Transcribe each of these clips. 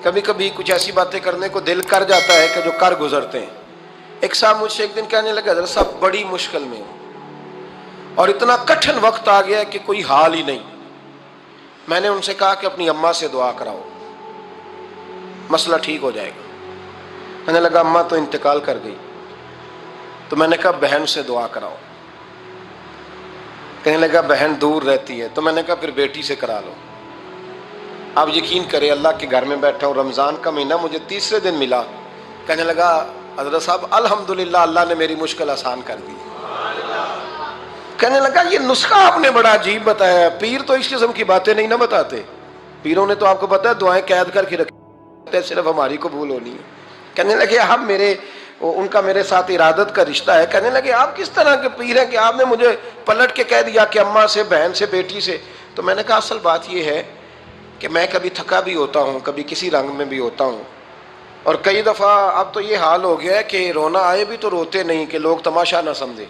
کبھی کبھی کچھ ایسی باتیں کرنے کو دل کر جاتا ہے کہ جو کر گزرتے ہیں۔ ایک صاحب مجھ سے ایک دن کہنے لگا حضرت صاحب بڑی مشکل میں ہوں اور اتنا کٹھن وقت آ گیا کہ کوئی حال ہی نہیں۔ میں نے ان سے کہا کہ اپنی اماں سے دعا کراؤ، مسئلہ ٹھیک ہو جائے گا۔ کہنے لگا اماں تو انتقال کر گئی۔ تو میں نے کہا بہن سے دعا کراؤ۔ کہنے لگا بہن دور رہتی ہے۔ تو میں نے کہا پھر بیٹی سے کرا لو۔ آپ یقین کریں اللہ کے گھر میں بیٹھا ہوں، رمضان کا مہینہ مجھے تیسرے دن ملا۔ کہنے لگا حضرت صاحب الحمدللہ اللہ نے میری مشکل آسان کر دی۔ کہنے لگا یہ نسخہ آپ نے بڑا عجیب بتایا ہے، پیر تو اس قسم کی باتیں نہیں نہ بتاتے، پیروں نے تو آپ کو پتا ہے دعائیں قید کر کے رکھتے ہیں، صرف ہماری قبول ہونی ہے۔ کہنے لگے آپ ان کا میرے ساتھ ارادت کا رشتہ ہے۔ کہنے لگے آپ کس طرح کے پیر ہیں کہ آپ نے مجھے پلٹ کے کہہ دیا کہ اماں سے، بہن سے، بیٹی سے۔ تو میں نے کہا اصل بات یہ ہے کہ میں کبھی تھکا بھی ہوتا ہوں، کبھی کسی رنگ میں بھی ہوتا ہوں، اور کئی دفعہ اب تو یہ حال ہو گیا ہے کہ رونا آئے بھی تو روتے نہیں کہ لوگ تماشا نہ سمجھیں۔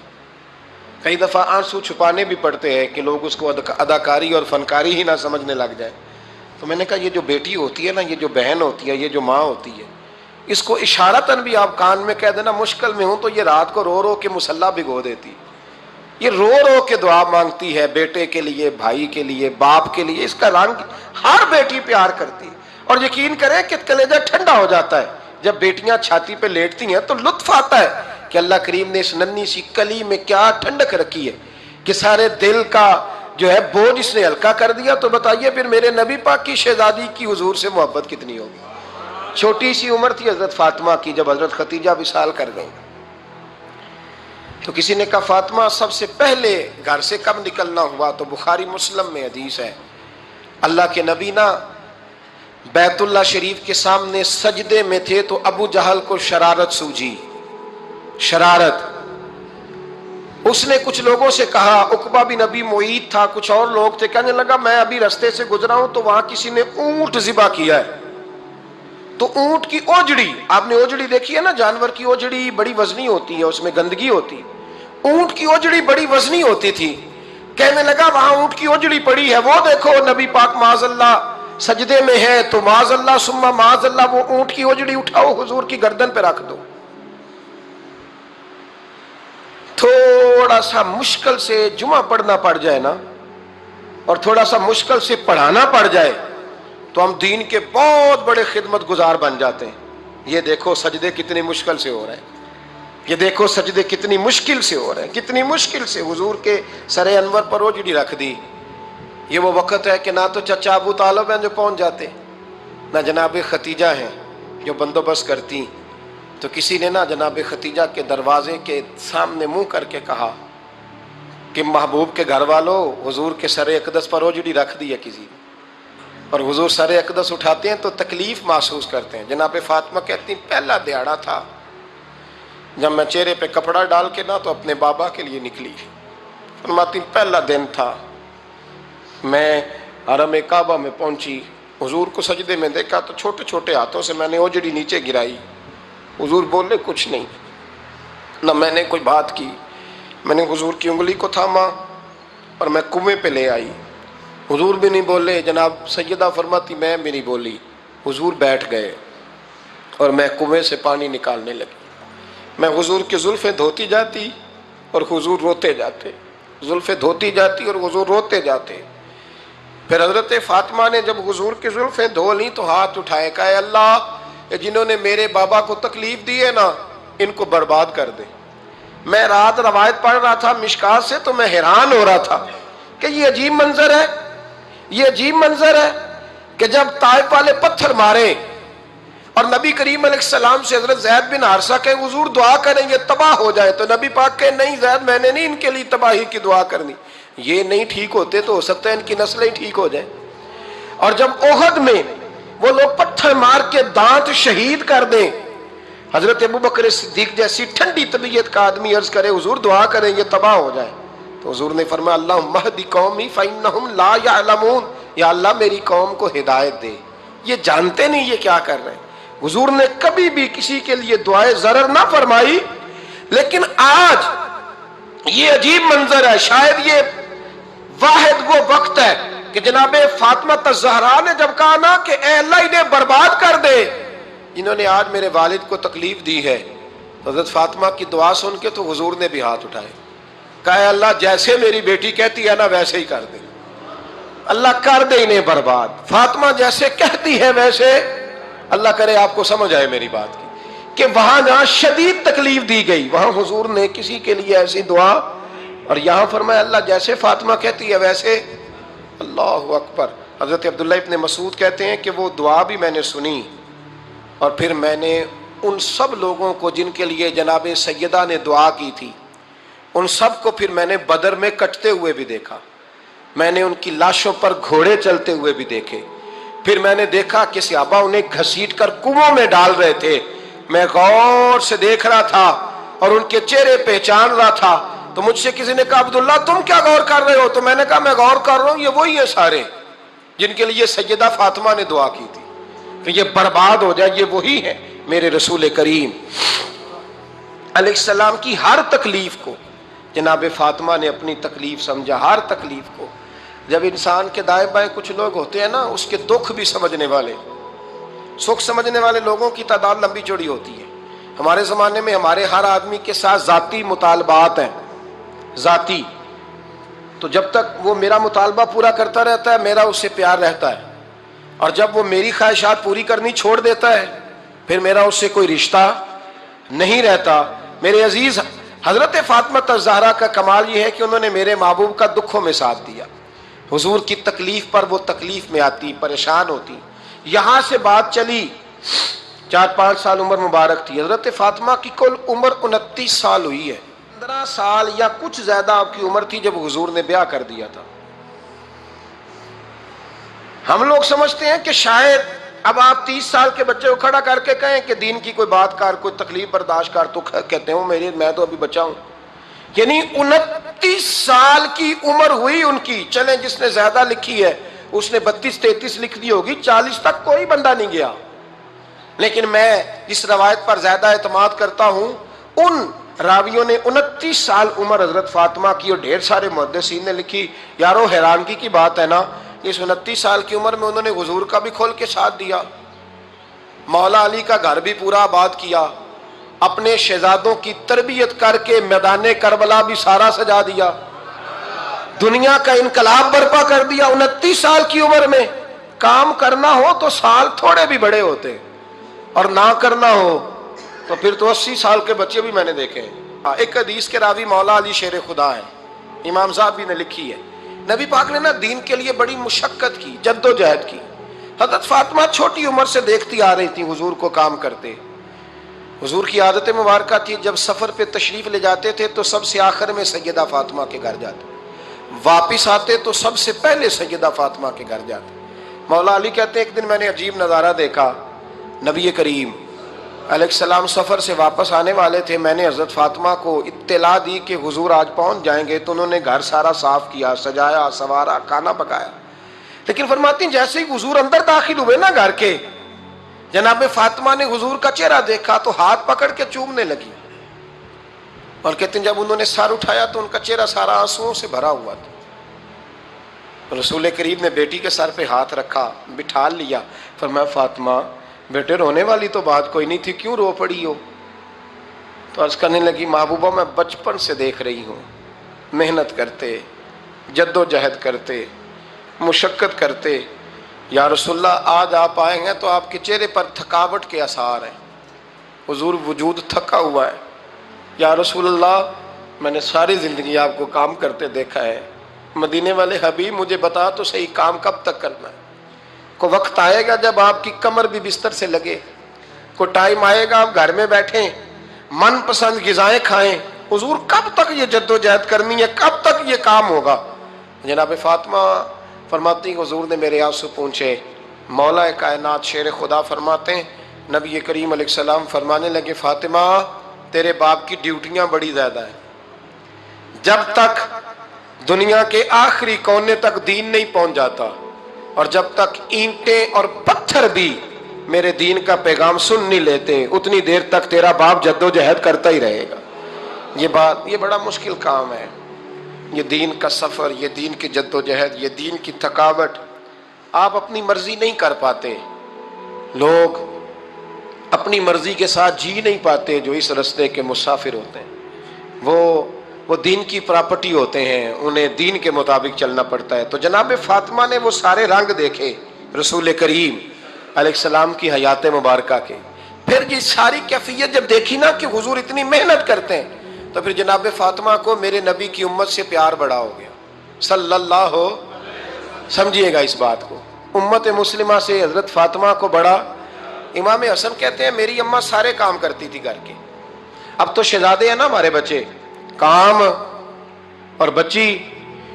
کئی دفعہ آنسو چھپانے بھی پڑتے ہیں کہ لوگ اس کو اداکاری اور فنکاری ہی نہ سمجھنے لگ جائیں۔ تو میں نے کہا یہ جو بیٹی ہوتی ہے نا، یہ جو بہن ہوتی ہے، یہ جو ماں ہوتی ہے، اس کو اشارتاً بھی آپ کان میں کہہ دینا مشکل میں ہوں تو یہ رات کو رو رو کے مصلی بھگو دیتی، یہ رو رو کے دعا مانگتی ہے بیٹے کے لیے، بھائی کے لیے، باپ کے لیے۔ اس کا رنگ ہر بیٹی پیار کرتی ہے، اور یقین کریں کہ کلیجہ ٹھنڈا ہو جاتا ہے جب بیٹیاں چھاتی پہ لیٹتی ہیں تو لطف آتا ہے کہ اللہ کریم نے اس ننھی سی کلی میں کیا ٹھنڈک رکھی ہے کہ سارے دل کا جو ہے بوجھ اس نے ہلکا کر دیا۔ تو بتائیے پھر میرے نبی پاک کی شہزادی کی حضور سے محبت کتنی ہوگی۔ چھوٹی سی عمر تھی حضرت فاطمہ کی جب حضرت خدیجہ وصال کر گئیں، تو کسی نے کہا فاطمہ سب سے پہلے گھر سے کب نکلنا ہوا؟ تو بخاری مسلم میں حدیث ہے، اللہ کے نبی نا بیت اللہ شریف کے سامنے سجدے میں تھے تو ابو جہل کو شرارت سوجی، شرارت۔ اس نے کچھ لوگوں سے کہا، عقبہ بن ابی معیط تھا، کچھ اور لوگ تھے، کہنے لگا میں ابھی رستے سے گزرا ہوں تو وہاں کسی نے اونٹ ذبح کیا ہے۔ تو اونٹ کی اوجڑی، آپ نے اوجڑی دیکھی ہے نا، جانور کی اوجڑی بڑی وزنی ہوتی ہے، اس میں گندگی ہوتی ہے، اونٹ کی اوجڑی بڑی وزنی ہوتی تھی۔ کہنے لگا وہاں اونٹ کی اوجڑی پڑی ہے، وہ دیکھو نبی پاک معاذ اللہ سجدے میں ہے، تو معاذ اللہ ثم معاذ اللہ وہ اونٹ کی اوجڑی اٹھاؤ حضور کی گردن پہ رکھ دو۔ تھوڑا سا مشکل سے جمعہ پڑھنا پڑ جائے نا، اور تھوڑا سا مشکل سے پڑھانا پڑ جائے تو ہم دین کے بہت بڑے خدمت گزار بن جاتے ہیں۔ یہ دیکھو سجدے کتنی مشکل سے ہو رہے ہیں، یہ دیکھو سجدے کتنی مشکل سے ہو رہے ہیں، کتنی مشکل سے حضور کے سر انور پر اوجڑی رکھ دی۔ یہ وہ وقت ہے کہ نہ تو چچا ابو طالب ہیں جو پہنچ جاتے، نہ جناب ختیجہ ہیں جو بندوبست کرتی۔ تو کسی نے نا جناب ختیجہ کے دروازے کے سامنے منہ کر کے کہا کہ محبوب کے گھر والوں حضور کے سر اقدس پر اوجڑی رکھ دی ہے کسی نے، اور حضور سر اقدس اٹھاتے ہیں تو تکلیف محسوس کرتے ہیں۔ جناب فاطمہ کہتی ہیں پہلا دیہڑا تھا جب میں چہرے پہ کپڑا ڈال کے نا تو اپنے بابا کے لیے نکلی، فرماتی پہلا دن تھا، میں حرم کعبہ میں پہنچی، حضور کو سجدے میں دیکھا تو چھوٹے چھوٹے ہاتھوں سے میں نے اوجڑی نیچے گرائی، حضور بولے کچھ نہیں، نہ میں نے کوئی بات کی، میں نے حضور کی انگلی کو تھاما اور میں کنویں پہ لے آئی، حضور بھی نہیں بولے، جناب سیدہ فرماتی میں بھی نہیں بولی، حضور بیٹھ گئے اور میں کنویں سے پانی نکالنے لگی، میں حضور کی زلفیں دھوتی جاتی اور حضور روتے جاتے، زلفیں دھوتی جاتی اور حضور روتے جاتے۔ پھر حضرت فاطمہ نے جب حضور کی زلفیں دھو لیں تو ہاتھ اٹھائے، کہا اے اللہ جنہوں نے میرے بابا کو تکلیف دی ہے نا ان کو برباد کر دے۔ میں رات روایت پڑھ رہا تھا مشکات سے تو میں حیران ہو رہا تھا کہ یہ عجیب منظر ہے، یہ عجیب منظر ہے کہ جب طائف والے پتھر مارے اور نبی کریم علیہ السلام سے حضرت زید بن حارثہ کہ حضور دعا کریں یہ تباہ ہو جائے، تو نبی پاک کہ نہیں زید میں نے نہیں ان کے لیے تباہی کی دعا کرنی، یہ نہیں ٹھیک ہوتے تو ہو سکتا ہے ان کی نسلیں ٹھیک ہو جائیں۔ اور جب احد میں وہ لوگ پتھر مار کے دانت شہید کر دیں، حضرت ابوبکر صدیق جیسی ٹھنڈی طبیعت کا آدمی عرض کرے حضور دعا کریں یہ تباہ ہو جائے، تو حضور نے فرمایا اللہم اہد قومی فإنہم لا یعلمون، یا اللہ میری قوم کو ہدایت دے، یہ جانتے نہیں یہ کیا کر رہے ہیں۔ حضور نے کبھی بھی کسی کے لیے دعائے ضرر نہ فرمائی، لیکن آج یہ عجیب منظر ہے، شاید یہ واحد وہ وقت ہے کہ جناب فاطمہ الزہرا نے جب کہا نا کہ اے اللہ انہیں برباد کر دے، انہوں نے آج میرے والد کو تکلیف دی ہے، تو حضرت فاطمہ کی دعا سن کے تو حضور نے بھی ہاتھ اٹھائے، کہا اے اللہ جیسے میری بیٹی کہتی ہے نا ویسے ہی کر دے، اللہ کر دے انہیں برباد، فاطمہ جیسے کہتی ہے ویسے، اللہ کرے آپ کو سمجھ آئے میری بات کی، کہ وہاں جہاں شدید تکلیف دی گئی وہاں حضور نے کسی کے لیے ایسی دعا، اور یہاں فرمایا اللہ جیسے فاطمہ کہتی ہے ویسے، اللہ اکبر۔ حضرت عبداللہ ابن مسعود کہتے ہیں کہ وہ دعا بھی میں نے سنی، اور پھر میں نے ان سب لوگوں کو جن کے لیے جناب سیدہ نے دعا کی تھی، ان سب کو پھر میں نے بدر میں کٹتے ہوئے بھی دیکھا، میں نے ان کی لاشوں پر گھوڑے چلتے ہوئے بھی دیکھے، پھر میں نے دیکھا کہ صحابہ انہیں گھسیٹ کر کنووں میں ڈال رہے تھے، میں غور سے دیکھ رہا تھا اور ان کے چہرے پہچان رہا تھا، تو مجھ سے کسی نے کہا عبداللہ تم کیا غور کر رہے ہو؟ تو میں نے کہا میں غور کر رہا ہوں یہ وہی ہیں سارے جن کے لیے سیدہ فاطمہ نے دعا کی تھی کہ یہ برباد ہو جائے، یہ وہی ہیں میرے رسول کریم علیہ السلام کی ہر تکلیف کو جناب فاطمہ نے اپنی تکلیف سمجھا، ہر تکلیف کو۔ جب انسان کے دائیں بائیں کچھ لوگ ہوتے ہیں نا اس کے دکھ بھی سمجھنے والے، سکھ سمجھنے والے لوگوں کی تعداد لمبی چوڑی ہوتی ہے۔ ہمارے زمانے میں ہمارے ہر آدمی کے ساتھ ذاتی مطالبات ہیں، ذاتی، تو جب تک وہ میرا مطالبہ پورا کرتا رہتا ہے میرا اس سے پیار رہتا ہے، اور جب وہ میری خواہشات پوری کرنی چھوڑ دیتا ہے پھر میرا اس سے کوئی رشتہ نہیں رہتا۔ میرے عزیز حضرت فاطمہ الزہرا کا کمال یہ ہے کہ انہوں نے میرے محبوب کا دکھوں میں ساتھ دیا، حضور کی تکلیف پر وہ تکلیف میں آتی، پریشان ہوتی۔ یہاں سے بات چلی 4-5 سال عمر مبارک تھی، حضرت فاطمہ کی کل عمر 29 سال ہوئی ہے، 15 سال یا کچھ زیادہ آپ کی عمر تھی جب حضور نے بیاہ کر دیا تھا۔ ہم لوگ سمجھتے ہیں کہ شاید اب آپ 30 سال کے بچے کو کھڑا کر کے کہیں کہ دین کی کوئی بات کر، کوئی تکلیف برداشت کر، تو کہتے ہوں میں تو ابھی بچہ ہوں، یعنی 29 سال کی عمر ہوئی ان کی۔ چلیں جس نے زیادہ لکھی ہے اس نے 32-33 لکھ دی ہوگی، 40 تک کوئی بندہ نہیں گیا، لیکن میں جس روایت پر زیادہ اعتماد کرتا ہوں ان راویوں نے 29 سال عمر حضرت فاطمہ کی، اور ڈھیر سارے محدثین نے لکھی۔ یارو حیرانگی کی بات ہے نا، اس 29 سال کی عمر میں انہوں نے حضور کا بھی کھول کے ساتھ دیا، مولا علی کا گھر بھی پورا آباد کیا، اپنے شہزادوں کی تربیت کر کے میدان کربلا بھی سارا سجا دیا، دنیا کا انقلاب برپا کر دیا 29 سال کی عمر میں۔ کام کرنا ہو تو سال تھوڑے بھی بڑے ہوتے، اور نہ کرنا ہو تو پھر تو 80 سال کے بچے بھی میں نے دیکھے ہیں۔ ایک حدیث کے راوی مولا علی شیر خدا ہے، امام صاحب بھی نے لکھی ہے، نبی پاک نے نا دین کے لیے بڑی مشقت کی، جد و جہد کی۔ حضرت فاطمہ چھوٹی عمر سے دیکھتی آ رہی تھی حضور کو کام کرتے۔ حضور کی عادت مبارکہ تھی جب سفر پہ تشریف لے جاتے تھے تو سب سے آخر میں سیدہ فاطمہ کے گھر جاتے، واپس آتے تو سب سے پہلے سیدہ فاطمہ کے گھر جاتے۔ مولا علی کہتے ہیں ایک دن میں نے عجیب نظارہ دیکھا، نبی کریم علیہ السلام سفر سے واپس آنے والے تھے، میں نے حضرت فاطمہ کو اطلاع دی کہ حضور آج پہنچ جائیں گے، تو انہوں نے گھر سارا صاف کیا، سجایا سوارا، کھانا پکایا، لیکن فرماتی ہیں جیسے ہی حضور اندر داخل ہوئے نا گھر کے، جناب فاطمہ نے حضور کا چہرہ دیکھا تو ہاتھ پکڑ کے چومنے لگی، اور کہتے ہیں جب انہوں نے سر اٹھایا تو ان کا چہرہ سارا آنسوؤں سے بھرا ہوا تھا۔ رسول کریم نے بیٹی کے سر پہ ہاتھ رکھا، بٹھا لیا، فرمایا فاطمہ بیٹے رونے والی تو بات کوئی نہیں تھی، کیوں رو پڑی ہو؟ تو عرض کرنے لگی محبوبہ میں بچپن سے دیکھ رہی ہوں، محنت کرتے، جد و جہد کرتے، مشقت کرتے، یا رسول اللہ آج آپ آئے ہیں تو آپ کے چہرے پر تھکاوٹ کے آثار ہیں، حضور وجود تھکا ہوا ہے۔ یا رسول اللہ میں نے ساری زندگی آپ کو کام کرتے دیکھا ہے، مدینے والے حبیب مجھے بتا تو صحیح کام کب تک کرنا ہے؟ کوئی وقت آئے گا جب آپ کی کمر بھی بستر سے لگے، کوئی ٹائم آئے گا آپ گھر میں بیٹھیں من پسند غذائیں کھائیں، حضور کب تک یہ جد و جہد کرنی ہے، کب تک یہ کام ہوگا؟ جناب فاطمہ فرماتی ہیں حضور نے میرے آنسو پونچھے۔ مولا کائنات شیر خدا فرماتے ہیں نبی کریم علیہ السلام فرمانے لگے فاطمہ تیرے باپ کی ڈیوٹیاں بڑی زیادہ ہیں، جب تک دنیا کے آخری کونے تک دین نہیں پہنچ جاتا، اور جب تک اینٹیں اور پتھر بھی میرے دین کا پیغام سن نہیں لیتے اتنی دیر تک تیرا باپ جد و جہد کرتا ہی رہے گا۔ یہ بڑا مشکل کام ہے، یہ دین کا سفر، یہ دین کی جد و جہد، یہ دین کی تھکاوٹ آپ اپنی مرضی نہیں کر پاتے. لوگ اپنی مرضی کے ساتھ جی نہیں پاتے جو اس رستے کے مسافر ہوتے ہیں. وہ دین کی پراپرٹی ہوتے ہیں، انہیں دین کے مطابق چلنا پڑتا ہے. تو جناب فاطمہ نے وہ سارے رنگ دیکھے رسول کریم علیہ السلام کی حیات مبارکہ کے. پھر یہ ساری کیفیت جب دیکھی نا کہ حضور اتنی محنت کرتے ہیں، تو پھر جناب فاطمہ کو میرے نبی کی امت سے پیار بڑا ہو گیا صلی اللہ. سمجھیے گا اس بات کو، امت مسلمہ سے حضرت فاطمہ کو بڑا. امام حسن کہتے ہیں میری اماں سارے کام کرتی تھی گھر کے. اب تو شہزادے ہیں نا ہمارے بچے، کام اور بچی،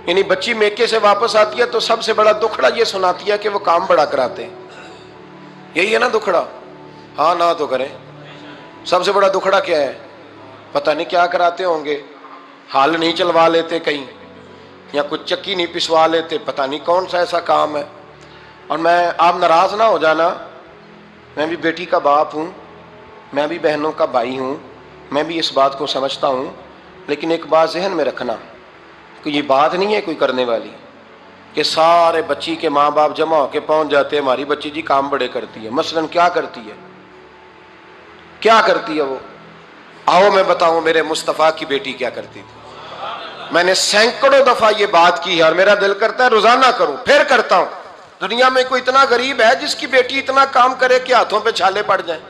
یعنی بچی میکے سے واپس آتی ہے تو سب سے بڑا دکھڑا یہ سناتی ہے کہ وہ کام بڑا کراتے ہیں. یہی ہے نا دکھڑا؟ ہاں نہ تو کریں. سب سے بڑا دکھڑا کیا ہے؟ پتہ نہیں کیا کراتے ہوں گے، ہال نہیں چلوا لیتے کہیں، یا کچھ چکی نہیں پسوا لیتے، پتہ نہیں کون سا ایسا کام ہے. اور آپ ناراض نہ ہو جانا، میں بھی بیٹی کا باپ ہوں، میں بھی بہنوں کا بھائی ہوں، میں بھی اس بات کو سمجھتا ہوں. لیکن ایک بات ذہن میں رکھنا کہ یہ بات نہیں ہے کوئی کرنے والی کہ سارے بچی کے ماں باپ جمع ہو کے پہنچ جاتے ہیں ہماری بچی جی کام بڑے کرتی ہے. مثلاً کیا کرتی ہے؟ کیا کرتی ہے وہ؟ آؤ میں بتاؤں میرے مصطفیٰ کی بیٹی کیا کرتی تھی. میں نے سینکڑوں دفعہ یہ بات کی ہے اور میرا دل کرتا ہے روزانہ کروں، پھر کرتا ہوں. دنیا میں کوئی اتنا غریب ہے جس کی بیٹی اتنا کام کرے کہ ہاتھوں پہ چھالے پڑ جائیں؟